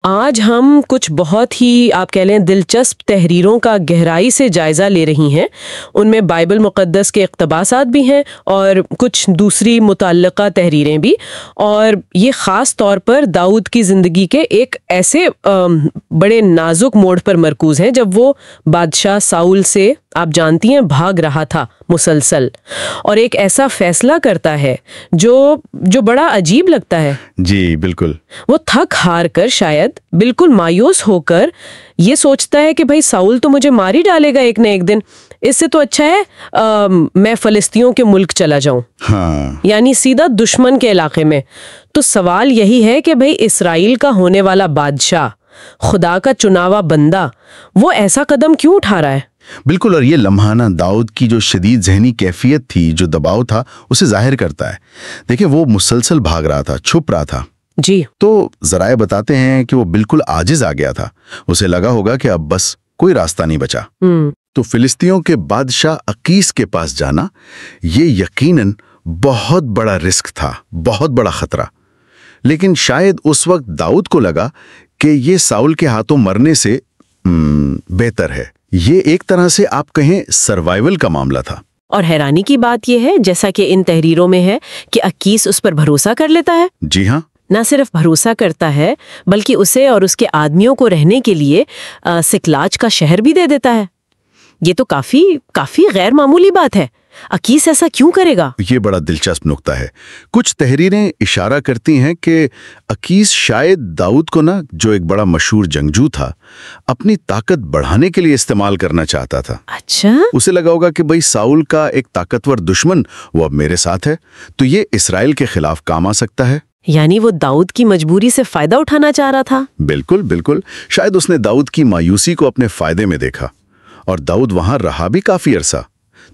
آج ہم کچھ بہت ہی آپ کہہ لیں دلچسپ تحریروں کا گہرائی سے جائزہ لے رہی ہیں۔ ان میں بائبل مقدس کے اقتباسات بھی ہیں اور کچھ دوسری متعلقہ تحریریں بھی، اور یہ خاص طور پر داؤد کی زندگی کے ایک ایسے بڑے نازک موڑ پر مرکوز ہیں جب وہ بادشاہ ساؤل سے آپ جانتی ہیں بھاگ رہا تھا مسلسل، اور ایک ایسا فیصلہ کرتا ہے جو بڑا عجیب لگتا ہے۔ جی بالکل۔ وہ تھک ہار کر شاید بالکل مایوس ہو کر یہ سوچتا ہے کہ بھائی ساؤل تو مجھے مار ہی ڈالے گا ایک نہ ایک دن، اس سے تو اچھا ہے میں فلسطینیوں کے ملک چلا جاؤں، یعنی سیدھا دشمن کے علاقے میں۔ تو سوال یہی ہے کہ بھائی اسرائیل کا ہونے والا بادشاہ، خدا کا چناوا بندہ، وہ ایسا قدم کیوں اٹھا رہا ہے؟ بالکل، اور یہ لمحہ داؤد کی جو شدید ذہنی کیفیت تھی، جو دباؤ تھا، اسے ظاہر کرتا ہے۔ دیکھیں، وہ مسلسل بھاگ رہا تھا، چھپ رہا تھا۔ جی تو ذرائع بتاتے ہیں کہ وہ بالکل عاجز آ گیا تھا، اسے لگا ہوگا کہ اب بس کوئی راستہ نہیں بچا۔ تو فلسطینیوں کے بادشاہ اکیس کے پاس جانا یہ یقیناً بہت بڑا رسک تھا، بہت بڑا خطرہ۔ لیکن شاید اس وقت داؤد کو لگا کہ یہ ساؤل کے ہاتھوں مرنے سے بہتر ہے۔ یہ ایک طرح سے آپ کہیں سروائیول کا معاملہ تھا۔ اور حیرانی کی بات یہ ہے، جیسا کہ ان تحریروں میں ہے، کہ اکیس اس پر بھروسہ کر لیتا ہے۔ جی ہاں، نہ صرف بھروسہ کرتا ہے بلکہ اسے اور اس کے آدمیوں کو رہنے کے لیے سکلاج کا شہر بھی دے دیتا ہے۔ یہ تو کافی غیر معمولی بات ہے۔ اکیس ایسا کیوں کرے گا؟ یہ بڑا دلچسپ نقطہ ہے۔ کچھ تحریریں اشارہ کرتی ہیں کہ اکیس شاید داؤد کو جو ایک بڑا مشہور جنگجو تھا، اپنی طاقت بڑھانے کے لیے استعمال کرنا چاہتا تھا۔ اچھا، اسے لگا ہوگا کہ بھئی ساؤل کا ایک طاقتور دشمن وہ اب میرے ساتھ ہے، تو یہ اسرائیل کے خلاف کام آ سکتا ہے۔ یعنی وہ داؤد کی مجبوری سے فائدہ اٹھانا چاہ رہا تھا۔ بالکل بالکل، شاید اس نے داؤد کی مایوسی کو اپنے فائدے میں دیکھا، اور داؤد وہاں رہا بھی کافی عرصہ،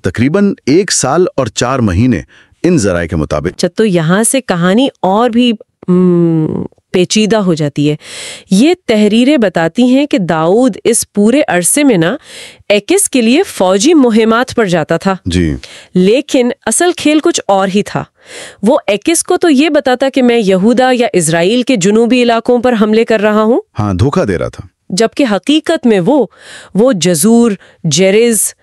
تقریباً 1 سال اور 4 مہینے ان ذرائع کے مطابق۔ تو یہاں سے کہانی اور بھی پیچیدہ ہو جاتی ہے۔ یہ تحریریں بتاتی ہیں کہ داؤد اس پورے عرصے میں ایکس کے لیے فوجی مہمات پر جاتا تھا۔ جی، لیکن اصل کھیل کچھ اور ہی تھا۔ وہ ایکس کو تو یہ بتاتا کہ میں یہودا یا اسرائیل کے جنوبی علاقوں پر حملے کر رہا ہوں، ہاں، دھوکہ دے رہا تھا، جبکہ حقیقت میں وہ جزور، جرز،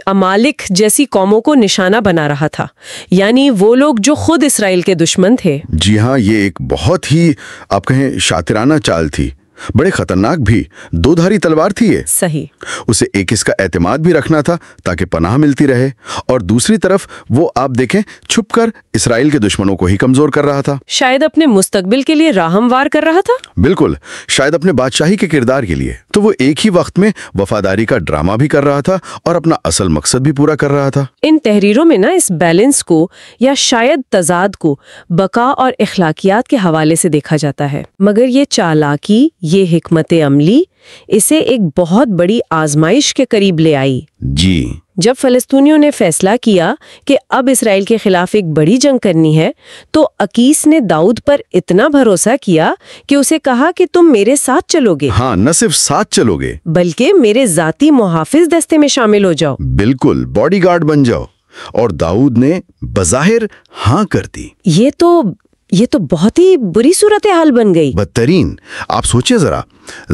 امالک جیسی قوموں کو نشانہ بنا رہا تھا، یعنی وہ لوگ جو خود اسرائیل کے دشمن تھے۔ جی ہاں، یہ ایک بہت ہی آپ کہیں شاطرانہ چال تھی، بڑے خطرناک بھی، 2 دھاری تلوار تھی یہ۔ صحیح۔ اسے ایک اس کا اعتماد بھی رکھنا تھا تاکہ پناہ ملتی رہے، اور دوسری طرف وہ آپ دیکھیں چھپ کر اسرائیل کے دشمنوں کو ہی کمزور کر رہا تھا۔ شاید اپنے مستقبل کے لیے راہ ہموار کر رہا تھا۔ بالکل، شاید اپنے بادشاہی کے کردار کے لیے۔ تو وہ ایک ہی وقت میں وفاداری کا ڈرامہ بھی کر رہا تھا اور اپنا اصل مقصد بھی پورا کر رہا تھا۔ ان تحریروں میں اس بیلنس کو یا شاید تضاد کو بقا اور اخلاقیات کے حوالے سے دیکھا جاتا ہے، مگر یہ چالاکی، یہ حکمت عملی اسے ایک بہت بڑی آزمائش کے قریب لے آئی۔ جی، جب فلسطینیوں نے فیصلہ کیا کہ اب اسرائیل کے خلاف ایک بڑی جنگ کرنی ہے، تو اکیس نے داؤد پر اتنا بھروسہ کیا کہ اسے کہا کہ تم میرے ساتھ چلو گے۔ ہاں، نہ صرف ساتھ چلو گے بلکہ میرے ذاتی محافظ دستے میں شامل ہو جاؤ۔ بالکل، باڈی گارڈ بن جاؤ۔ اور داؤد نے بظاہر ہاں کر دی۔ یہ تو بہت ہی بری صورتحال بن گئی۔ بدترین۔ آپ سوچیں ذرا،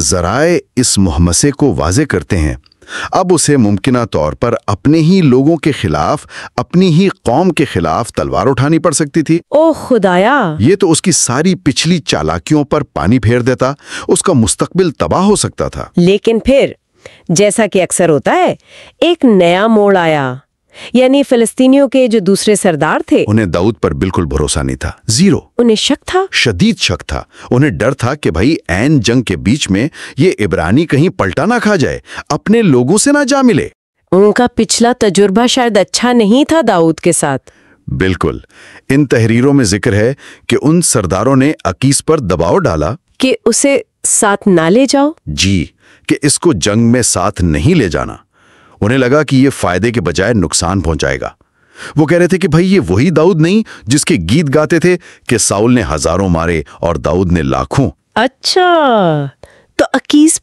ذرائع اس محمسے کو واضح کرتے ہیں۔ اب اسے ممکنہ طور پر اپنے ہی لوگوں کے خلاف، اپنی ہی قوم کے خلاف تلوار اٹھانی پڑ سکتی تھی۔ اوہ خدایا! یہ تو اس کی ساری پچھلی چالاکیوں پر پانی پھیر دیتا، اس کا مستقبل تباہ ہو سکتا تھا۔ لیکن پھر، جیسا کہ اکثر ہوتا ہے، ایک نیا موڑ آیا۔ یعنی فلسطینیوں کے جو دوسرے سردار تھے، انہیں داؤد پر بالکل بھروسہ نہیں تھا، زیرو۔ انہیں شک تھا، شدید شک تھا۔ انہیں ڈر تھا کہ بھائی عین جنگ کے بیچ میں یہ عبرانی کہیں پلٹا نہ کھا جائے، اپنے لوگوں سے نہ جا ملے۔ ان کا پچھلا تجربہ شاید اچھا نہیں تھا داؤد کے ساتھ۔ بالکل۔ ان تحریروں میں ذکر ہے کہ ان سرداروں نے اکیس پر دباؤ ڈالا کہ اسے ساتھ نہ لے جاؤ۔ جی، کہ اس کو جنگ میں ساتھ نہیں لے جانا۔ انہیں لگا کہ یہ فائدے کے بجائے نقصان پہنچائے گا۔ وہ کہہ رہے تھے کہ بھائی یہ وہی داؤد نہیں جس کے گیت گاتے تھے کہ ساؤل نے 1000 مارے اور داؤد نے 1,00,000۔ اچھا، تو اکیس